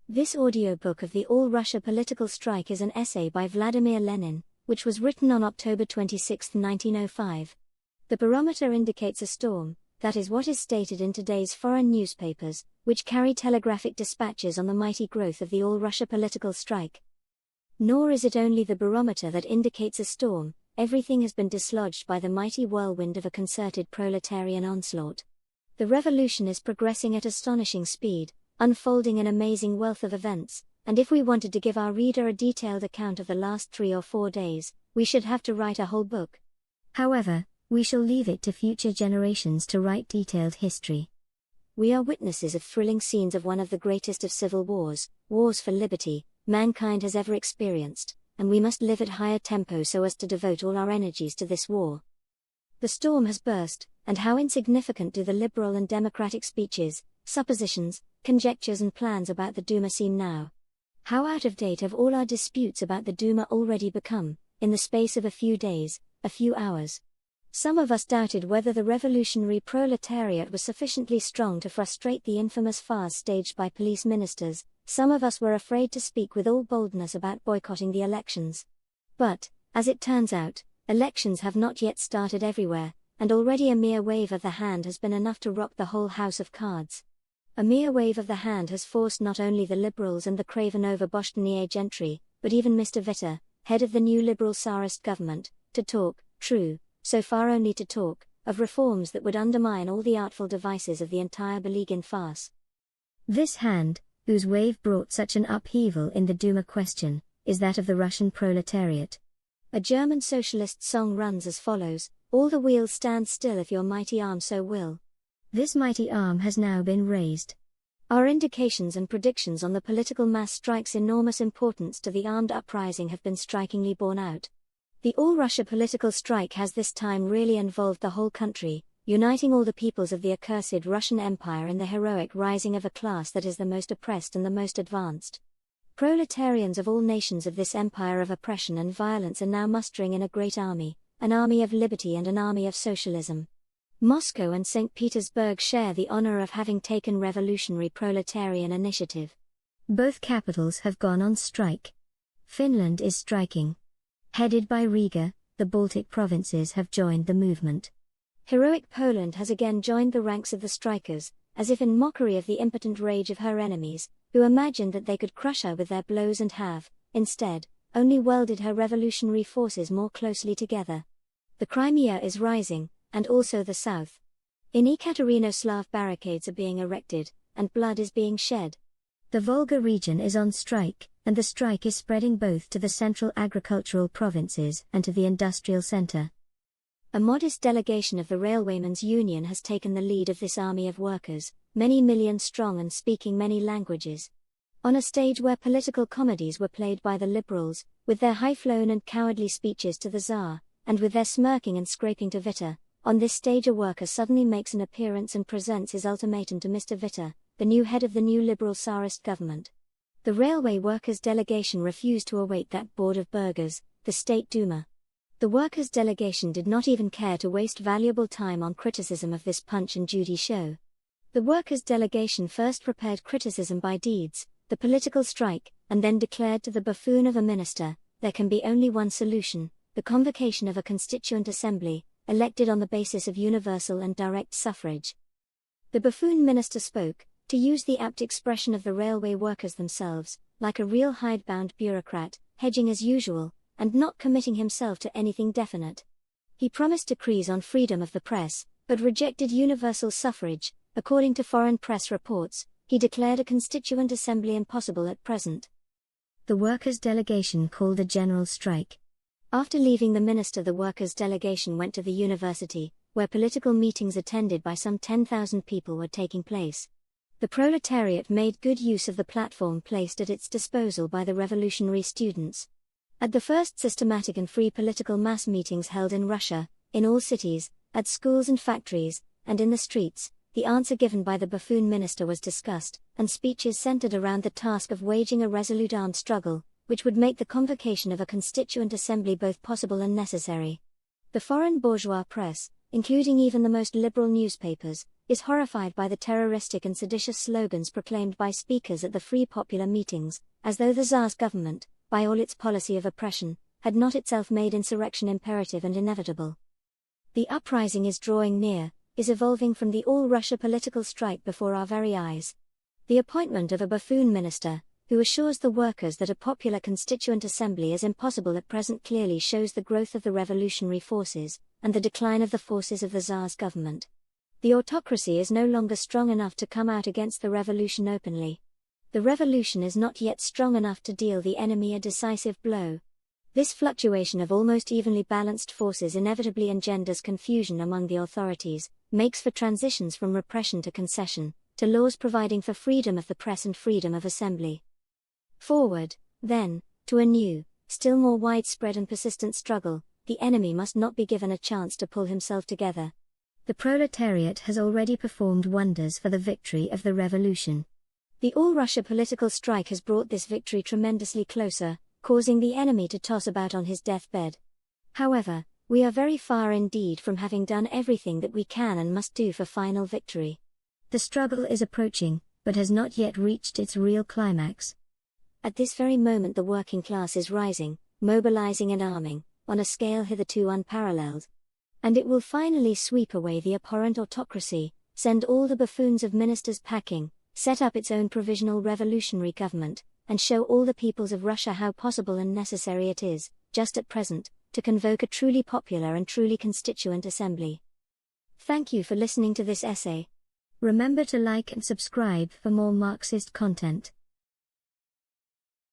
This audiobook of the All-Russia Political Strike is an essay by Vladimir Lenin, which was written on October 26, 1905. The barometer indicates a storm, that is what is stated in today's foreign newspapers, which carry telegraphic dispatches on the mighty growth of the All-Russia political strike. Nor is it only the barometer that indicates a storm, everything has been dislodged by the mighty whirlwind of a concerted proletarian onslaught. The revolution is progressing at astonishing speed, unfolding an amazing wealth of events, and if we wanted to give our reader a detailed account of the last 3 or 4 days, we should have to write a whole book. However, we shall leave it to future generations to write detailed history. We are witnesses of thrilling scenes of one of the greatest of civil wars for liberty, mankind has ever experienced, and we must live at higher tempo so as to devote all our energies to this war. The storm has burst, and how insignificant do the liberal and democratic speeches, suppositions, conjectures and plans about the Duma seem now. How out of date have all our disputes about the Duma already become, in the space of a few days, a few hours. Some of us doubted whether the revolutionary proletariat was sufficiently strong to frustrate the infamous farce staged by police ministers. Some of us were afraid to speak with all boldness about boycotting the elections. But, as it turns out, elections have not yet started everywhere, and already a mere wave of the hand has been enough to rock the whole house of cards. A mere wave of the hand has forced not only the liberals and the craven over-Boshchenie gentry, but even Mr. Witte, head of the new liberal Tsarist government, to talk, true, so far only to talk, of reforms that would undermine all the artful devices of the entire Beligin farce. This hand, whose wave brought such an upheaval in the Duma question, is that of the Russian proletariat. A German socialist song runs as follows: "All the wheels stand still if your mighty arm so will." This mighty arm has now been raised. Our indications and predictions on the political mass strike's enormous importance to the armed uprising have been strikingly borne out. The All-Russia political strike has this time really involved the whole country, uniting all the peoples of the accursed Russian Empire in the heroic rising of a class that is the most oppressed and the most advanced. Proletarians of all nations of this empire of oppression and violence are now mustering in a great army, an army of liberty and an army of socialism. Moscow and St. Petersburg share the honor of having taken revolutionary proletarian initiative. Both capitals have gone on strike. Finland is striking. Headed by Riga, the Baltic provinces have joined the movement. Heroic Poland has again joined the ranks of the strikers, as if in mockery of the impotent rage of her enemies, who imagined that they could crush her with their blows and have, instead, only welded her revolutionary forces more closely together. The Crimea is rising, and also the south. In Ekaterinoslav barricades are being erected, and blood is being shed. The Volga region is on strike, and the strike is spreading both to the central agricultural provinces and to the industrial center. A modest delegation of the Railwaymen's Union has taken the lead of this army of workers, many million strong and speaking many languages. On a stage where political comedies were played by the liberals, with their high-flown and cowardly speeches to the Tsar, and with their smirking and scraping to Witte, on this stage a worker suddenly makes an appearance and presents his ultimatum to Mr. Witte, the new head of the new liberal Tsarist government. The railway workers' delegation refused to await that board of burghers, the State Duma. The workers' delegation did not even care to waste valuable time on criticism of this Punch and Judy show. The workers' delegation first prepared criticism by deeds, the political strike, and then declared to the buffoon of a minister, there can be only one solution, the convocation of a constituent assembly, elected on the basis of universal and direct suffrage. The buffoon minister spoke, to use the apt expression of the railway workers themselves, like a real hidebound bureaucrat, hedging as usual, and not committing himself to anything definite. He promised decrees on freedom of the press, but rejected universal suffrage. According to foreign press reports, he declared a constituent assembly impossible at present. The workers' delegation called a general strike. After leaving the minister, the workers' delegation went to the university, where political meetings attended by some 10,000 people were taking place. The proletariat made good use of the platform placed at its disposal by the revolutionary students. At the first systematic and free political mass meetings held in Russia, in all cities, at schools and factories, and in the streets, the answer given by the buffoon minister was discussed, and speeches centered around the task of waging a resolute armed struggle, which would make the convocation of a constituent assembly both possible and necessary. The foreign bourgeois press, including even the most liberal newspapers, is horrified by the terroristic and seditious slogans proclaimed by speakers at the free popular meetings, as though the Tsar's government, by all its policy of oppression, had not itself made insurrection imperative and inevitable. The uprising is drawing near, is evolving from the all-Russia political strike before our very eyes. The appointment of a buffoon minister, who assures the workers that a popular constituent assembly is impossible at present, clearly shows the growth of the revolutionary forces, and the decline of the forces of the Tsar's government. The autocracy is no longer strong enough to come out against the revolution openly. The revolution is not yet strong enough to deal the enemy a decisive blow. This fluctuation of almost evenly balanced forces inevitably engenders confusion among the authorities, makes for transitions from repression to concession, to laws providing for freedom of the press and freedom of assembly. Forward, then, to a new, still more widespread and persistent struggle, the enemy must not be given a chance to pull himself together. The proletariat has already performed wonders for the victory of the revolution. The all-Russia political strike has brought this victory tremendously closer, causing the enemy to toss about on his deathbed. However, we are very far indeed from having done everything that we can and must do for final victory. The struggle is approaching, but has not yet reached its real climax. At this very moment the working class is rising, mobilizing and arming, on a scale hitherto unparalleled. And it will finally sweep away the abhorrent autocracy, send all the buffoons of ministers packing, set up its own provisional revolutionary government, and show all the peoples of Russia how possible and necessary it is, just at present, to convoke a truly popular and truly constituent assembly. Thank you for listening to this essay. Remember to like and subscribe for more Marxist content.